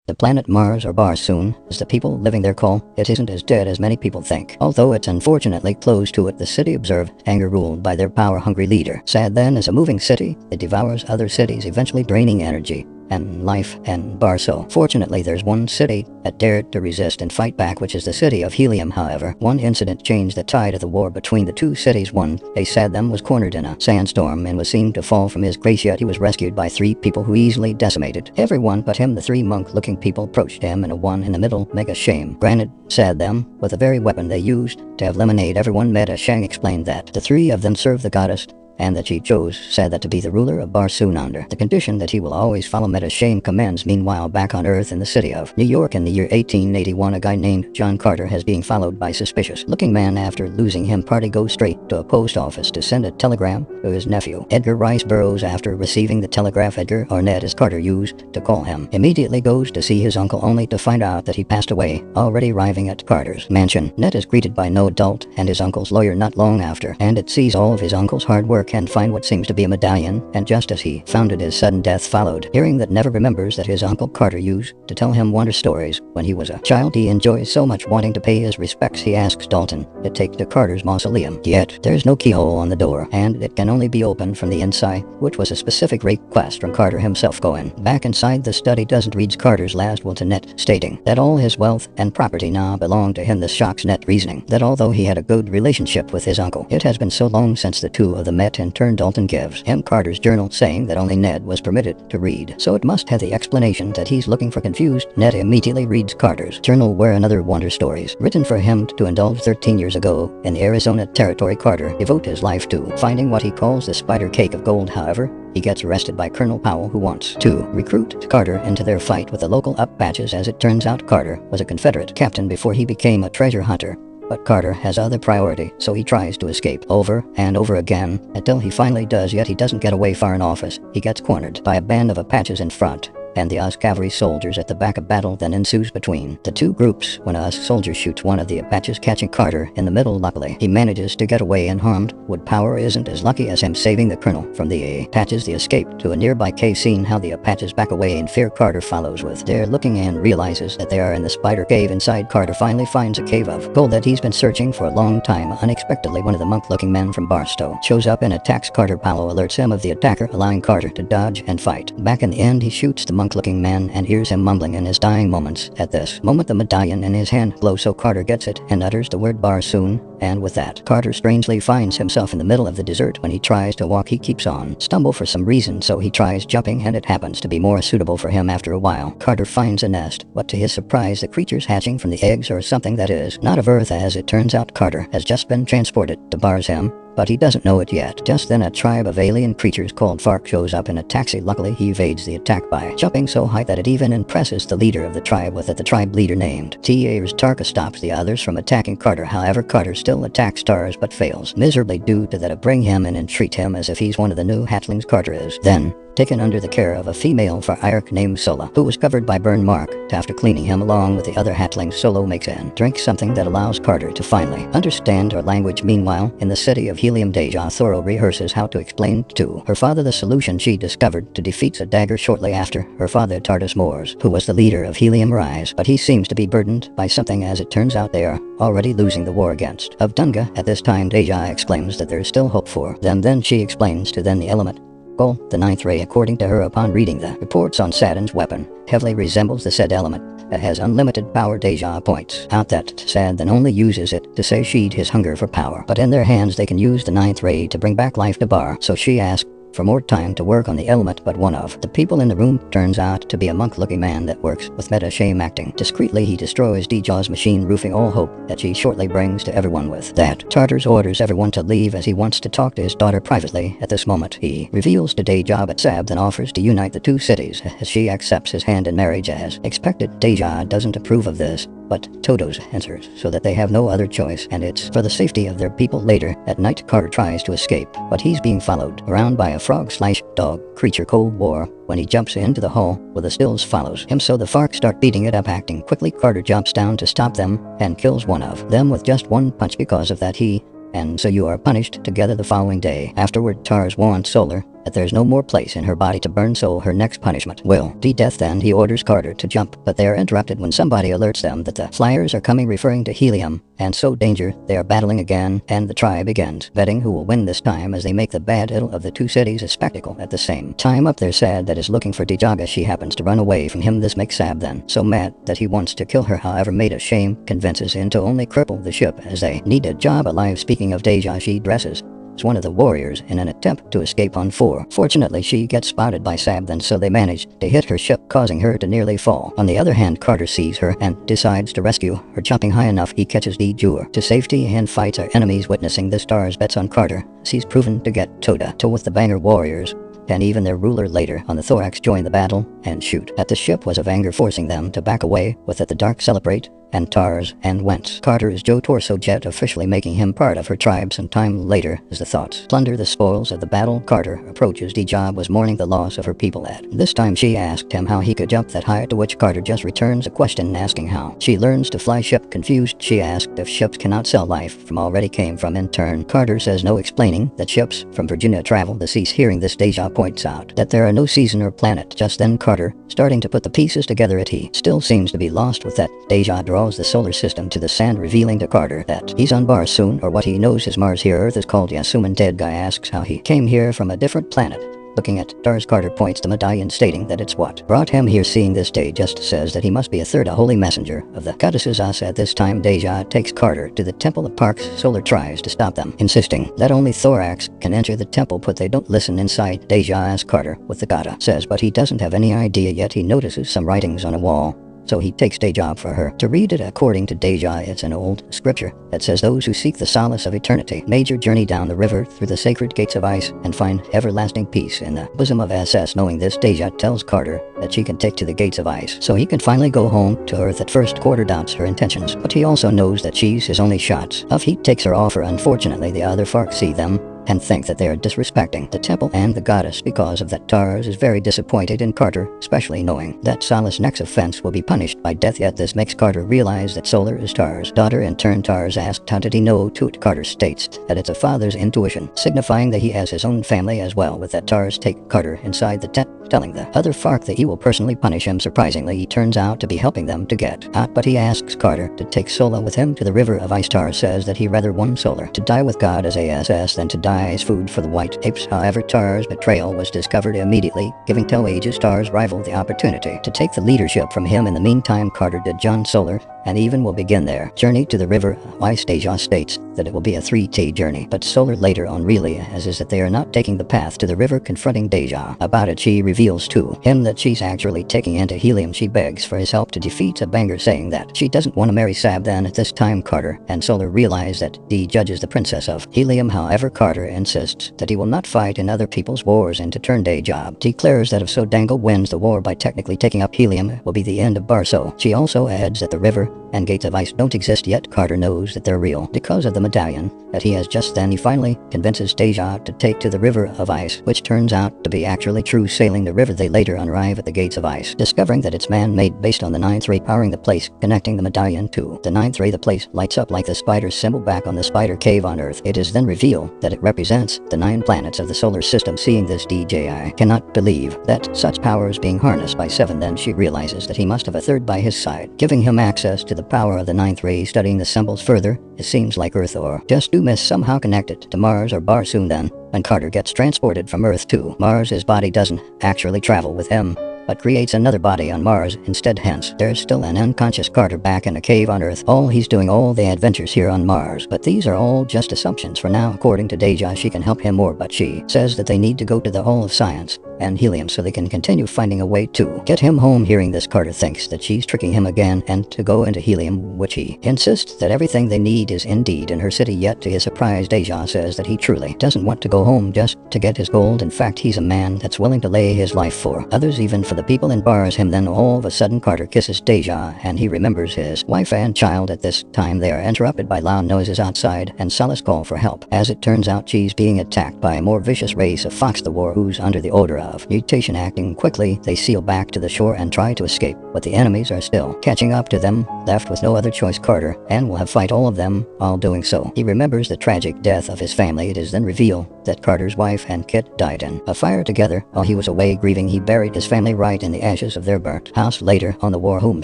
The planet Mars, or Barsoom, as the people living there call it, isn't as dead as many people think. Although it's unfortunately close to it, the city observed anger ruled by their power-hungry leader. Sad then, as a moving city, it devours other cities, eventually draining energy and life and Barso. Fortunately, there's one city that dared to resist and fight back, which is the city of Helium. However, one incident changed the tide of the war between the two cities. One day, Saddam was cornered in a sandstorm and was seen to fall from his glacier. He was rescued by 3 people who easily decimated everyone but him. The 3 monk-looking people approached him in a one-in-the-middle mega shame. Granted, Saddam, with the very weapon they used to eliminate everyone. Meta Shang explained that the 3 of them served the goddess, and that she chose Sadat to be the ruler of Barsoom under the condition that he will always follow Meta Shame commands. Meanwhile, back on Earth in the city of New York in the year 1881, a guy named John Carter has been followed by suspicious-looking man. After losing him, party goes straight to a post office to send a telegram to his nephew, Edgar Rice Burroughs. After receiving the telegraph, Edgar, or Ned as Carter used to call him, immediately goes to see his uncle, only to find out that he passed away. Already arriving at Carter's mansion, Ned is greeted by no adult and his uncle's lawyer not long after, and it sees all of his uncle's hard work and find what seems to be a medallion, and just as he found it, his sudden death followed. Hearing that, Never remembers that his uncle Carter used to tell him wonder stories when he was a child. He enjoys so much wanting to pay his respects, he asks Dalton to take to Carter's mausoleum. Yet, there's no keyhole on the door, and it can only be opened from the inside, which was a specific request from Carter himself. Going back inside the study, doesn't reads Carter's last will to Ned, stating that all his wealth and property now belong to him. This shocks Ned, reasoning that although he had a good relationship with his uncle, it has been so long since the two of them met. In turn, Dalton gives him Carter's journal, saying that only Ned was permitted to read, so it must have the explanation that he's looking for. Confused, Ned immediately reads Carter's journal, where another wonder stories written for him to indulge 13 years ago in the Arizona Territory. Carter devotes his life to finding what he calls the spider cake of gold. However, he gets arrested by Colonel Powell, who wants to recruit Carter into their fight with the local Apaches. As it turns out, Carter was a Confederate captain before he became a treasure hunter. But Carter has other priority, so he tries to escape over and over again until he finally does, yet he doesn't get away far enough. He gets cornered by a band of Apaches in front and the US cavalry soldiers at the back. Of battle then ensues between the two groups when a US soldier shoots one of the Apaches, catching Carter in the middle. Luckily, he manages to get away unharmed. Wood Power isn't as lucky as him, saving the colonel from the Apaches. The escape to a nearby cave, scene how the Apaches back away in fear. Carter follows with their looking and realizes that they are in the spider cave. Inside, Carter finally finds a cave of gold that he's been searching for a long time. Unexpectedly, one of the monk-looking men from Barstow shows up and attacks Carter. Powell alerts him of the attacker, allowing Carter to dodge and fight back. In the end, he shoots the monk-looking man and hears him mumbling in his dying moments. At this moment, the medallion in his hand glows, so Carter gets it and utters the word Barsoom, and with that, Carter strangely finds himself in the middle of the desert. When he tries to walk, he keeps on stumble for some reason, so he tries jumping, and it happens to be more suitable for him. After a while, Carter finds a nest, but to his surprise, the creature's hatching from the eggs or something that is not of Earth. As it turns out, Carter has just been transported to Barsoom, but he doesn't know it yet. Just then, a tribe of alien creatures called Fark shows up in a taxi. Luckily, he evades the attack by jumping so high that it even impresses the leader of the tribe, with it the tribe leader named T.A.'s Tarka stops the others from attacking Carter. However, Carter still attacks Stars but fails miserably due to that. To bring him in and treat him as if he's one of the new hatlings. Carter is then taken under the care of a female Fire named Sola, who was covered by burn mark. After cleaning him along with the other hatlings, Solo makes and drinks something that allows Carter to finally understand her language. Meanwhile, in the city of Helium, Deja Thoro rehearses how to explain to her father the solution she discovered to defeat a dagger shortly after her father, Tardis Moores, who was the leader of Helium Rise, but he seems to be burdened by something. As it turns out, they are already losing the war against of Dunga. At this time, Deja exclaims that there is still hope for them. Then she explains to them the element goal, the 9th ray. According to her, upon reading the reports on Saturn's weapon, heavily resembles the said element that has unlimited power. Deja points out that Saturn only uses it to satiate his hunger for power, but in their hands they can use the 9th ray to bring back life to Bar. So she asks for more time to work on the element, but one of the people in the room turns out to be a monk-looking man that works with Meta Shame acting. Discreetly, he destroys Deja's machine, roofing all hope that she shortly brings to everyone. With that, Tartars orders everyone to leave as he wants to talk to his daughter privately. At this moment, he reveals to Deja that Sab then offers to unite the two cities as she accepts his hand in marriage. As expected, Deja doesn't approve of this, but Todos answers so that they have no other choice, and it's for the safety of their people. Later at night, Carter tries to escape, but he's being followed around by a frog/dog creature, Cold War. When he jumps into the hall, where the stills follows him, so the Fark start beating it up. Acting quickly, Carter jumps down to stop them and kills one of them with just one punch. Because of that, he and so you are punished together the following day. Afterward, Tars warns Solar that there's no more place in her body to burn, so her next punishment will be death. Then he orders Carter to jump, but they are interrupted when somebody alerts them that the flyers are coming, referring to helium, and so danger. They are battling again, and the tribe begins betting who will win this time as they make the battle of the two cities a spectacle. At the same time, up there Sad that is looking for Dijaga. She happens to run away from him. This makes Sab then so mad that he wants to kill her. However, made of shame convinces him to only cripple the ship as they need a job alive. Speaking of Deja, she dresses as one of the warriors in an attempt to escape on 4. Fortunately, she gets spotted by Sab then, so they manage to hit her ship, causing her to nearly fall. On the other hand, Carter sees her and decides to rescue her. Jumping high enough, he catches Dejur to safety and fights our enemies. Witnessing the stars bets on Carter, he's proven to get toe-to-toe with the Banger warriors, and even their ruler later on the Thorax join the battle and shoot at the ship was of anger, forcing them to back away. With it, the Dark celebrate and Tars and Wentz. Carter is Joe Torso Jet, officially making him part of her tribe. Some time later, as the thoughts plunder the spoils of the battle, Carter approaches Dija was mourning the loss of her people. At this time, she asked him how he could jump that high, to which Carter just returns a question asking how she learns to fly ship. Confused, she asked if ships cannot sell life from already came from. In turn, Carter says no, explaining that ships from Virginia travel the seas. Hearing this, Deja points out that there are no season or planet. Just then, Carter, starting to put the pieces together, he still seems to be lost. With that, Deja draws the solar system to the sand, revealing to Carter that he's on Barsoom, or what he knows is Mars. Here, Earth is called Yasuman. Dead guy asks how he came here from a different planet. Looking at stars, Carter points to medallion, stating that it's what brought him here. Seeing this, Day just says that he must be a third, a holy messenger of the goddesses As. At this time, Deja takes Carter to the temple of Parks. Solar tries to stop them, insisting that only Thorax can enter the temple, but they don't listen. Inside, Deja asks Carter what the goddess says, but he doesn't have any idea yet. He notices some writings on a wall, so he takes Deja for her to read it. According to Deja, it's an old scripture that says those who seek the solace of eternity major journey down the river through the sacred gates of ice and find everlasting peace in the bosom of SS. Knowing this, Deja tells Carter that she can take to the gates of ice so he can finally go home to Earth. At first, Carter doubts her intentions, but he also knows that she's his only shot. He takes her offer. Unfortunately, the other Fark see them and think that they are disrespecting the temple and the goddess. Because of that, Tars is very disappointed in Carter, especially knowing that Solace's next offense will be punished by death. Yet this makes Carter realize that Solar is Tars' daughter. In turn, Tars asked how did he know Toot. Carter states that it's a father's intuition, signifying that he has his own family as well. With that, Tars take Carter inside the tent, telling the other Fark that he will personally punish him. Surprisingly, he turns out to be helping them to get out, but he asks Carter to take Sola with him to the river of ice. Tars says that he rather want Solar to die with God as ASS than to die as food for the white apes. However, Tars' betrayal was discovered immediately, giving Tell Ages Tars' rival the opportunity to take the leadership from him. In the meantime, Carter did John Solar and even will begin their journey to the river of ice. Deja states that it will be a 3-day journey, but Solar later on realizes that they are not taking the path to the river. Confronting Deja about it, she reveals to him that she's actually taking into helium. She begs for his help to defeat a Banger, saying that she doesn't want to marry Sab. Then at this time, Carter and Solar realize that Dee judges the princess of helium. However, Carter insists that he will not fight in other people's wars, and to turn Deja declares that if Sodangle wins the war by technically taking up helium, it will be the end of Barso. She also adds that the river and gates of ice don't exist yet. Carter knows that they're real because of the medallion that he has. Just then, he finally convinces Deja to take to the river of ice, which turns out to be actually true. Sailing the river, they later arrive at the gates of ice, discovering that it's man-made based on the ninth ray powering the place, connecting the medallion to the ninth ray. The place lights up like the spider symbol back on the spider cave on Earth. It is then revealed that it represents the 9 planets of the solar system. Seeing this, DJI cannot believe that such power is being harnessed by 7. Then she realizes that he must have a third by his side, giving him access to the power of the ninth ray. Studying the symbols further, it seems like Earth or just Dumas somehow connected to Mars or Barsoom. Then, when Carter gets transported from Earth to Mars, his body doesn't actually travel with him, but creates another body on Mars instead. Hence, there's still an unconscious Carter back in a cave on Earth. He's doing all the adventures here on Mars, but these are all just assumptions for now. According to Deja, she can help him more, but she says that they need to go to the Hall of Science and Helium so they can continue finding a way to get him home. Hearing this, Carter thinks that she's tricking him again and to go into Helium, which he insists that everything they need is indeed in her city. Yet to his surprise, Deja says that he truly doesn't want to go home just to get his gold. In fact, he's a man that's willing to lay his life for others, even for the people in bars him. Then all of a sudden, Carter kisses Deja and he remembers his wife and child. At this time, they are interrupted by loud noises outside and Solace call for help. As it turns out, she's being attacked by a more vicious race of Fox the War, who's under the order of mutation. Acting quickly, they seal back to the shore and try to escape, but the enemies are still catching up to them. Left with no other choice, Carter and will have fight all of them. While doing so, he remembers the tragic death of his family. It is then revealed that Carter's wife and Kit died in a fire together. While he was away grieving, he buried his family right in the ashes of their burnt house. Later on, the war home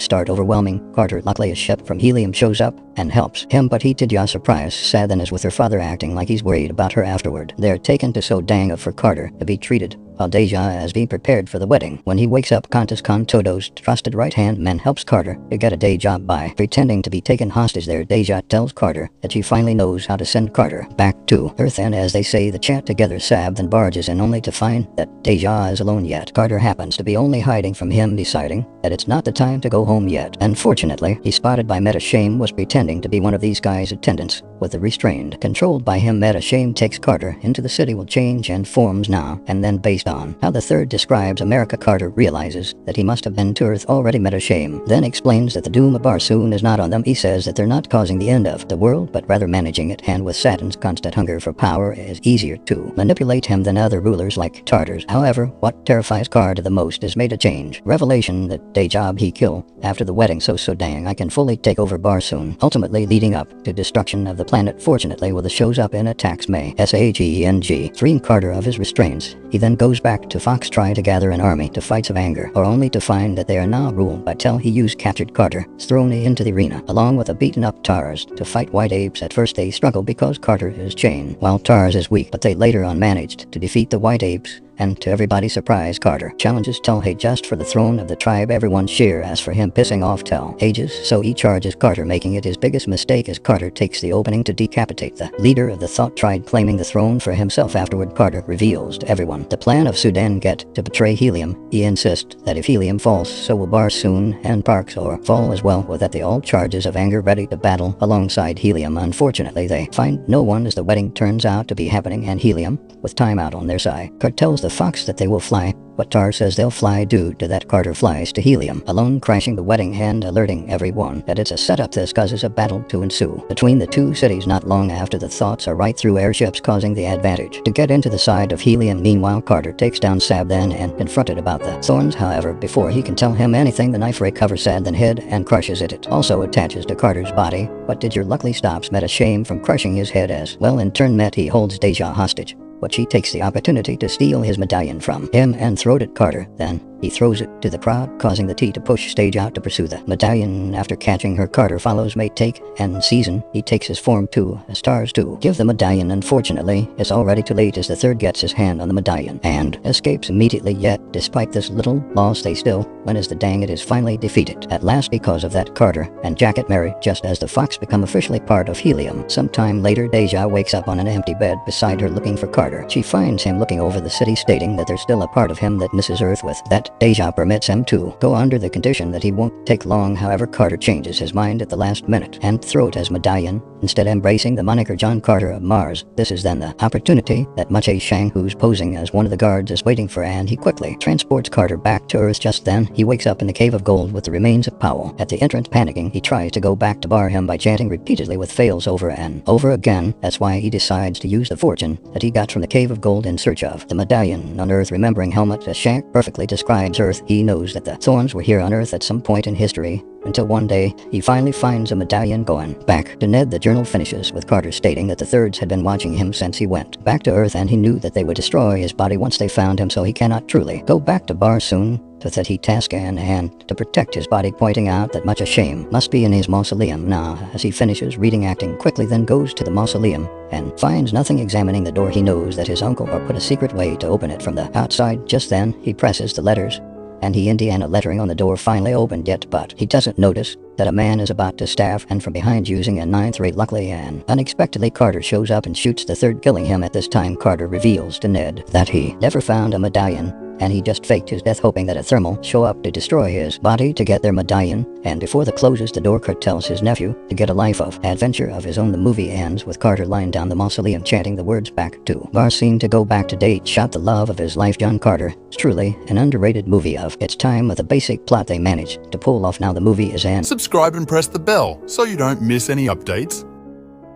start overwhelming Carter. Luckily, a ship from Helium shows up and helps him, but he Tidya surprised sad then is with her father, acting like he's worried about her afterward. They're taken to Sodanga for Carter to be treated, while Deja is being prepared for the wedding. When he wakes up, Qantas Khan, Todo's trusted right-hand man, helps Carter to get a day job by pretending to be taken hostage there. Deja tells Carter that she finally knows how to send Carter back to Earth, and as they say the chat together, Sab then barges in only to find that Deja is alone yet. Carter happens to be only hiding from him, deciding that it's not the time to go home yet. Unfortunately, he's spotted by Meta. Shame was pretending to be one of these guys' attendants with the restrained. Controlled by him, Meta Shame takes Carter into the city. Will change and forms now and then based on how the third describes America. Carter realizes that he must have been to Earth already. Meta Shame then explains that the doom of Barsoom is not on them. He says that they're not causing the end of the world, but rather managing it, and with Saturn's constant hunger for power, it is easier to manipulate him than other rulers like Tartars. However, what terrifies Carter the most is Meta Change revelation that day job he kill after the wedding. So dang, I can fully take over Barsoom, ultimately leading up to destruction of the planet. Fortunately, Willa shows up and attacks May Sageng, freeing Carter of his restraints. He then goes back to Fox, trying to gather an army to fights of anger, or only to find that they are now ruled by Tel. He used captured Carter, thrown into the arena, along with a beaten up Tars, to fight white apes. At first they struggle because Carter is chained, while Tars is weak, but they later on managed to defeat the white apes. And to everybody's surprise, Carter challenges Tel. Hey, just for the throne of the tribe. Everyone cheer as for him, pissing off Tel. Ages, so he charges Carter, making it his biggest mistake as Carter takes the opening to decapitate the leader of the Thought tribe, claiming the throne for himself. Afterward, Carter reveals to everyone the plan of Sudan get to betray Helium. He insists that if Helium falls, so will Barsoom and Parks or fall as well, with that they all charges of anger, ready to battle alongside Helium. Unfortunately, they find no one as the wedding turns out to be happening, and Helium, with time out on their side, Carter tells the Fox that they will fly, but Tar says they'll fly due to that. Carter flies to Helium alone, crashing the wedding and alerting everyone that it's a setup. This causes a battle to ensue between the two cities. Not long after, the Thoughts are right through airships, causing the advantage to get into the side of Helium. Meanwhile, Carter takes down Sab then and confronted about the thorns. However, before he can tell him anything, the knife recovers Sad then head and crushes it. It also attaches to Carter's body, but Didger luckily stops Meta Shame from crushing his head as well. In turn, he holds Deja hostage, but she takes the opportunity to steal his medallion from him and throw it at Carter. Then he throws it to the crowd, causing the T to push Stage out to pursue the medallion. After catching her, Carter follows May take and season. He takes his form too, as Stars to give the medallion. Unfortunately, it's already too late as the third gets his hand on the medallion and escapes immediately. Yet, despite this little loss, they still win as the Dang It is finally defeated. At last, because of that, Carter and Jacket marry just as the Fox become officially part of Helium. Sometime later, Deja wakes up on an empty bed beside her looking for Carter. She finds him looking over the city, stating that there's still a part of him that misses Earth. With that, Deja permits him to go under the condition that he won't take long. However, Carter changes his mind at the last minute and throws it as medallion, instead embracing the moniker John Carter of Mars. This is then the opportunity that Mache Shang, who's posing as one of the guards, is waiting for, and he quickly transports Carter back to Earth. Just then, he wakes up in the Cave of Gold with the remains of Powell. At the entrance, panicking, he tries to go back to bar him by chanting repeatedly, with fails over and over again. That's why he decides to use the fortune that he got from the Cave of Gold in search of the medallion on Earth. Remembering Helmet, as Shank perfectly describes Earth, he knows that the Thorns were here on Earth at some point in history, until one day he finally finds a medallion. Going back to Ned, the journal finishes with Carter stating that the Thirds had been watching him since he went back to Earth, and he knew that they would destroy his body once they found him, so he cannot truly go back to Barsoom. With that, he tasks Anne and to protect his body, pointing out that much a shame must be in his mausoleum now. As he finishes reading, acting quickly, then goes to the mausoleum and finds nothing. Examining the door, he knows that his uncle put a secret way to open it from the outside. Just then, he presses the letters, and the Indiana lettering on the door finally opened yet, but he doesn't notice that a man is about to stab and from behind using a 9-3. Luckily and unexpectedly, Carter shows up and shoots the Third, killing him. At this time, Carter reveals to Ned that he never found a medallion, and he just faked his death, hoping that a thermal show up to destroy his body to get their medallion. And before the closes the door, Kurt tells his nephew to get a life of adventure of his own. The movie ends with Carter lying down the mausoleum chanting the words back to Barsoom to go back to date. Shot the love of his life. John Carter is truly an underrated movie of its time, with a basic plot they managed to pull off. Now the movie is in. Subscribe and press the bell so you don't miss any updates.